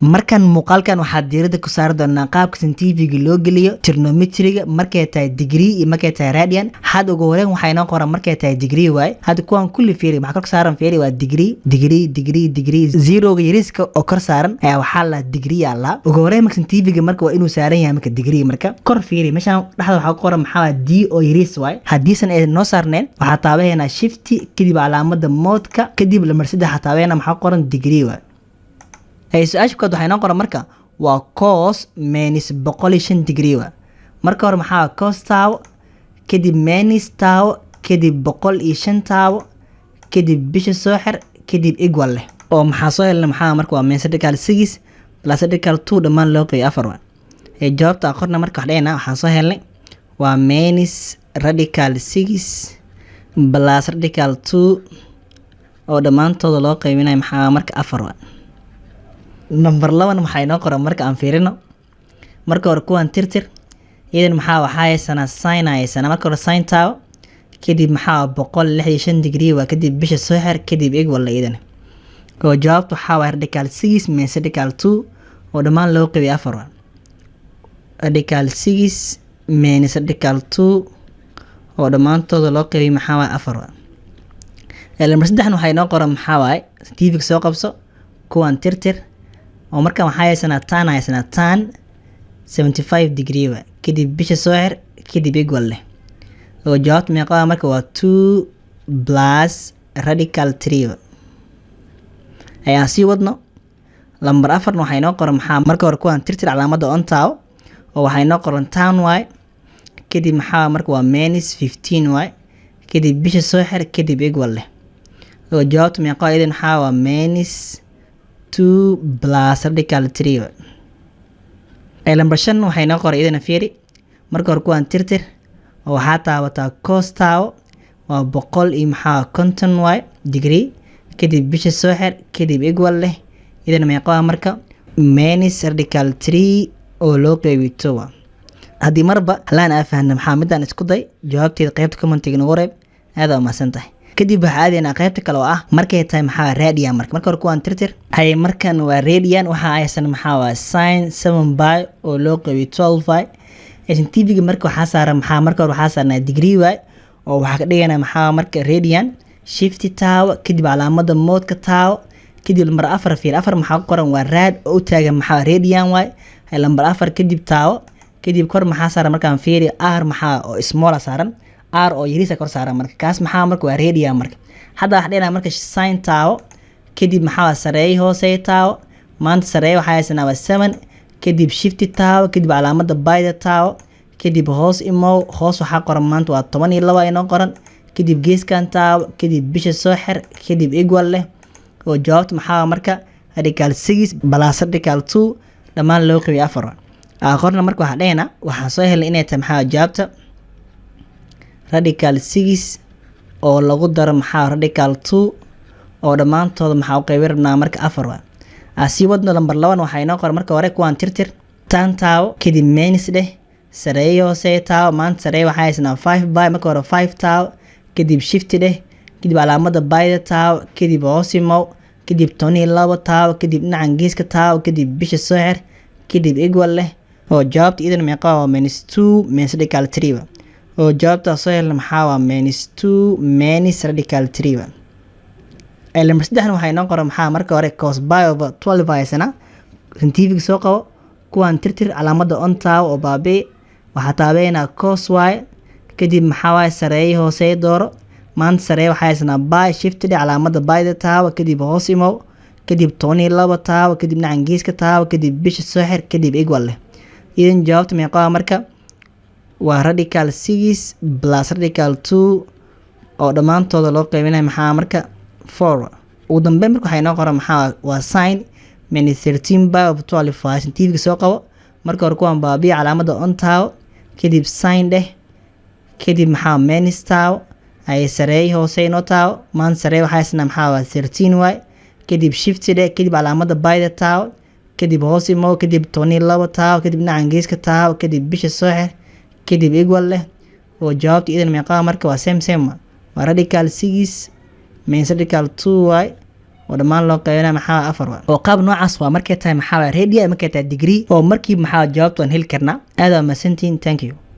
markan muuqaalkan waxaa diirada ku saari doonaa qaabka scientific loo geliyo trigonometriga markay tahay degree iyo markay tahay radian. had ugu horeen waxay noo qoran markay tahay degree waay. had kuwan kulli fiiri waxa kor saaran fiiri waa degree zero ga yariska oo kor saaran ayaa waxaa la degree alla. ugu horeen marka scientific marka waa inuu saaran yahay marka degree marka kor fiiri meeshan dhaxda waxa ku qoran maxaa d oo yaris waay. hadiisan ay noo saarneen waxaa taabaheena shift kadib calaamada moodka kadib lambar 3 taabaheena maxaa qoran degree waay. ay su-aasha kood waxay noo qoran marka waa cos minus 105 degree wa marka hore maxaa cos taawo kadib minus taawo kadib 105 taawo kadib bisha soo xir kadib equal leh oo maxaa soo helna maxaa marka waa minus radical 6 plus radical 2 dhamaan loo qeeyay 4 wa ee jawaabta qorna marka waxdheena waxaan soo helnay waa minus radical 6 plus radical 2 oo dhamaantooda loo qeybinayo maxaa marka 4 wa number 11 waxay noo qoran marka aan fiirino marka hore kuwan tirtir idan maxaa haysanaa sin haysanaa marka hore sin taawo kadib maxaa 165 degree waa kadib bisha soo xir kadib equal la idan oo jawaabtu waxaa waa radical 6 minus radical 2 oo dhamaan loo qeybay 4 radical 6 minus radical 2 oo dhamaantooda loo qeybay maxaa waa 4 number 3 waxay noo qoran maxaa waay scientific soo qabso kuwan tirtir oo marka waxaa haysanaa tan 75 degree wa kadib bisha soo xir kadib equal leh oo jawaabta meeqa marka waa 2 plus radical 3 ayaan sii wadno lambar 4 waxay noo qoran maxaa marka hore kuwan tirtir calaamada on taawo oo waxay noo qoran tan y kadib maxaa marka waa minus 15 y kadib bisha soo xir kadib equal leh oo jawaabta meeqa idan maxaa waa minus 2 plus radical 3 ay lambar 5 waxay noo qoray idana fiiri marka hore kuwan tirtir oo waxaa taabataa cos taawo waa 100 iyo maxaa 50 y degree kadib bisha soo xir kadib equal leh idana meeqa marka minus radical 3 oo loo qeybay 2 haddii marba halaan aafahna maxaa midaan isku day jawaabteeda qaybta commentiga nagu reeb aad u mahadsantahay kadib waxaa aadayna qaybta kale oo ah markay tahay maxaa radian marka hore kuwan tirtir hay markan waa radian waxaa aysan maxaa waa sin 7 by oo loo qeybay 12 by scientific marka waxaa saaran maxaa marka hore waxaa saarnaa degree y oo waxaa ka dhiganaa maxaa marka radian shift taawo kadib calaamada moodka taawo kadib lambar 4 fiir 4 maxaa qoran waa rad oo u taagan maxaa radian y hay lambar 4 kadib taawo kadib kor maxaa saaran markaan fiiri r maxaa oo small saaran r oo yariisa kor saaran marka kaas maxaa marka waa radian marka hadda wax dheena marka sin taawo kadib maxaa sareey hoose taawo maanta sareey waxa haysanaa waa 7 kadib shift taawo kadib calaamada bayda taawo kadib hoos imo hoos waxa qoran maanta waa 12 ay noo qoran kadib geeskan taawo kadib bisha soo xir kadib equal leh oo jawaabta maxaa marka radical 6 plus radical 2 dhamaan loo qeybay 4 aqoonna marka waxa dheena waxaan soo helnay inay tahay maxaa jawaabta radical 6 oo lagu daro maxaa radical 2 oo dhamaantooda maxaa u qeybay rabnaa marka 4 asi wadno lambar 2 waxay noo qoran marka hore kuwan tirtir tan taawo kadib minus dheh sareeyo hoose taawo maanta sareey waxa haysanaa 5 by marka hore 5 taawo kadib shift dheh kadib calaamada bayda taawo kadib hoosimo kadib 12 taawo kadib dhinacan geeska taawo kadib bisha soo xir kadib equal leh oo jawaabta idan meeqa waa minus 2 minus radical 3 oo jawaabta soo helna maxaa waa minus 2 minus radical 3 ay lambar 3 waxay noo qoran maxaa marka hore cos by over 12 haysana scientific soo qabo kuwan tirtir calaamada on taawo oo baabe waxaa taabeena cos y kadib maxaa waay sareey hoose dooro maanta sareey waxa haysanaa by shift calaamada bayda taawo kadib hoos imo kadib 12 taawo kadib dhinacan geeska taawo kadib bisha soo xir kadib equal leh idan jawaabta meeqa marka waa radical 6 plus radical 2 oo dhamaantooda loo qeybinayo maxaa marka 4 ugu dambeyn marka waxay noo qoran maxaa waa sin minus 13 by of 12 scientific soo qabo marka hore kuwan baabiya calaamada on taawo kadib sin dheh kadib maxaa minus taawo ay sareey hoose noo taawo maan sareey waxaa haysanaa maxaa waa 13 y kadib shift dheh kadib calaamada bayda taawo kadib hoos imo kadib 12 taawo kadib dhinacan geeska taawo kadib bisha soo xir kadib equal leh oo jawaabta idan meeqa marka waa same waa radical 6 minus radical 2y ودمان لو قينا محا أفر وقاب نوع عصوا مركي تاي محا راديان مركي تاي ديجري أو مركي محا جوابتو هيل كرنا هذا ما سنتين. thank you.